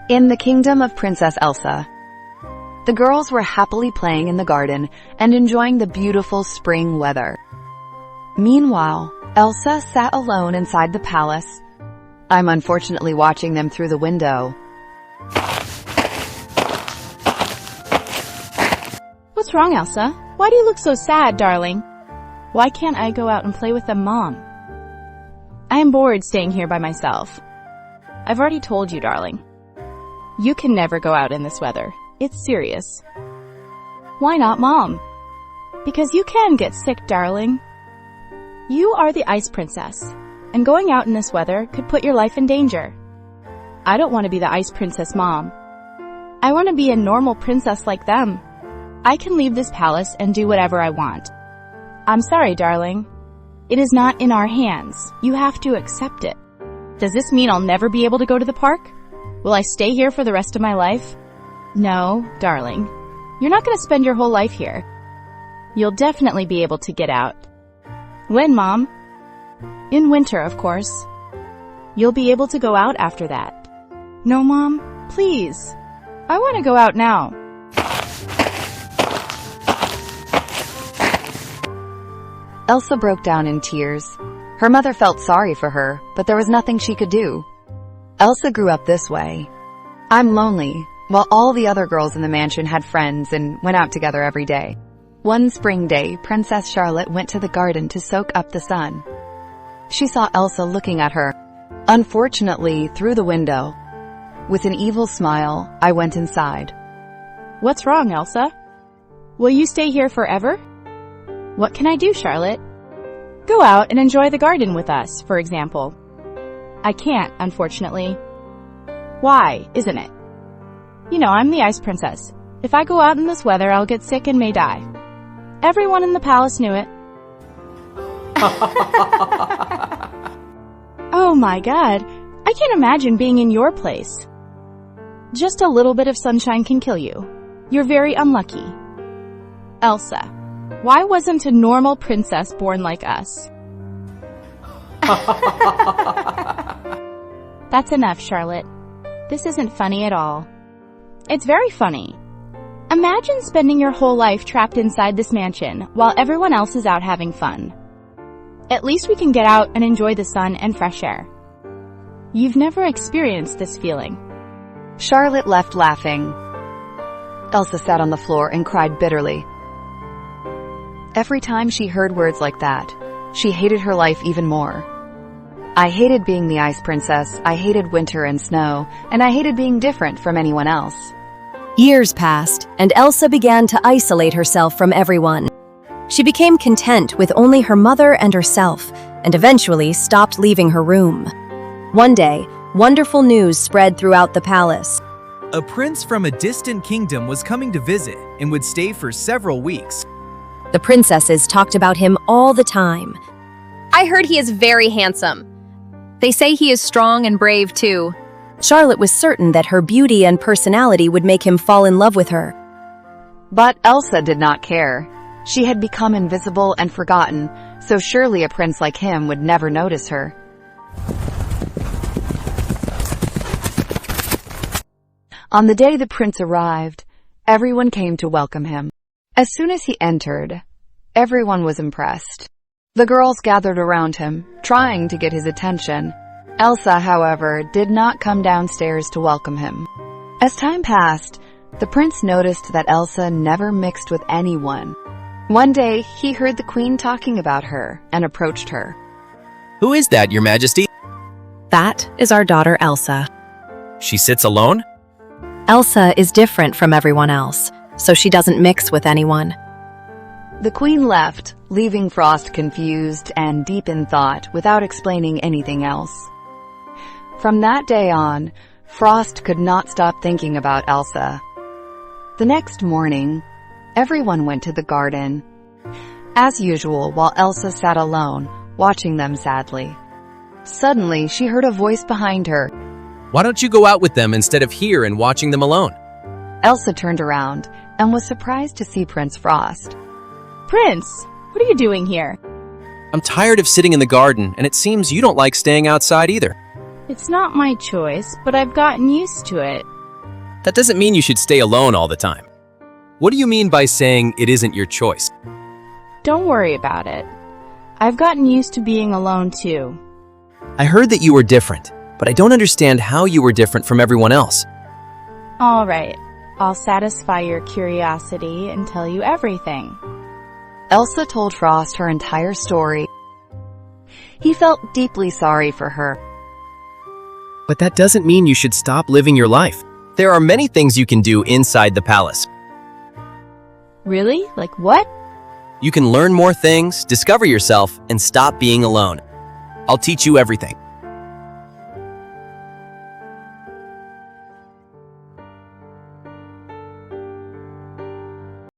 In the kingdom of Princess Elsa, the girls were happily playing in the garden and enjoying the beautiful spring weather. Meanwhile, Elsa sat alone inside the palace. I'm unfortunately watching them through the window. What's wrong, Elsa? Why do you look so sad, darling? Why can't I go out and play with them, Mom? I am bored staying here by myself. I've already told you, darling. You can never go out in this weather. It's serious. Why not, Mom? Because you can get sick, darling. You are the Ice Princess, and going out in this weather could put your life in danger. I don't want to be the Ice Princess, Mom. I want to be a normal princess like them. I can leave this palace and do whatever I want. I'm sorry, darling. It is not in our hands. You have to accept it. Does this mean I'll never be able to go to the park? Will I stay here for the rest of my life? No, darling. You're not going to spend your whole life here. You'll definitely be able to get out. When, Mom? In winter, of course. You'll be able to go out after that. No, Mom, please. I want to go out now. Elsa broke down in tears. Her mother felt sorry for her, but there was nothing she could do. Elsa grew up this way. I'm lonely, while all the other girls in the mansion had friends and went out together every day. One spring day, Princess Charlotte went to the garden to soak up the sun. She saw Elsa looking at her, unfortunately through the window. With an evil smile, I went inside. What's wrong, Elsa? Will you stay here forever? What can I do, Charlotte? Go out and enjoy the garden with us, for example. I can't, unfortunately. Why, isn't it? You know, I'm the Ice Princess. If I go out in this weather, I'll get sick and may die. Everyone in the palace knew it. Oh my God, I can't imagine being in your place. Just a little bit of sunshine can kill you. You're very unlucky. Elsa, why wasn't a normal princess born like us? That's enough, Charlotte. This isn't funny at all. It's very funny. Imagine spending your whole life trapped inside this mansion while everyone else is out having fun. At least we can get out and enjoy the sun and fresh air. You've never experienced this feeling. Charlotte left laughing. Elsa sat on the floor and cried bitterly. Every time she heard words like that, she hated her life even more. I hated being the Ice Princess, I hated winter and snow, and I hated being different from anyone else. Years passed, and Elsa began to isolate herself from everyone. She became content with only her mother and herself, and eventually stopped leaving her room. One day, wonderful news spread throughout the palace. A prince from a distant kingdom was coming to visit and would stay for several weeks. The princesses talked about him all the time. I heard he is very handsome. They say he is strong and brave too. Charlotte was certain that her beauty and personality would make him fall in love with her. But Elsa did not care. She had become invisible and forgotten, so surely a prince like him would never notice her. On the day the prince arrived, everyone came to welcome him. As soon as he entered, everyone was impressed. The girls gathered around him, trying to get his attention. Elsa, however, did not come downstairs to welcome him. As time passed, the prince noticed that Elsa never mixed with anyone. One day, he heard the queen talking about her and approached her. Who is that, Your Majesty? That is our daughter Elsa. She sits alone? Elsa is different from everyone else, so she doesn't mix with anyone. The queen left, leaving Frost confused and deep in thought without explaining anything else. From that day on, Frost could not stop thinking about Elsa. The next morning, everyone went to the garden. As usual, while Elsa sat alone, watching them sadly. Suddenly, she heard a voice behind her. Why don't you go out with them instead of here and watching them alone? Elsa turned around and was surprised to see Prince Frost. Prince, what are you doing here? I'm tired of sitting in the garden, and it seems you don't like staying outside either. It's not my choice, but I've gotten used to it. That doesn't mean you should stay alone all the time. What do you mean by saying it isn't your choice? Don't worry about it. I've gotten used to being alone too. I heard that you were different, but I don't understand how you were different from everyone else. All right, I'll satisfy your curiosity and tell you everything. Elsa told Frost her entire story. He felt deeply sorry for her. But that doesn't mean you should stop living your life. There are many things you can do inside the palace. Really? Like what? You can learn more things, discover yourself, and stop being alone. I'll teach you everything.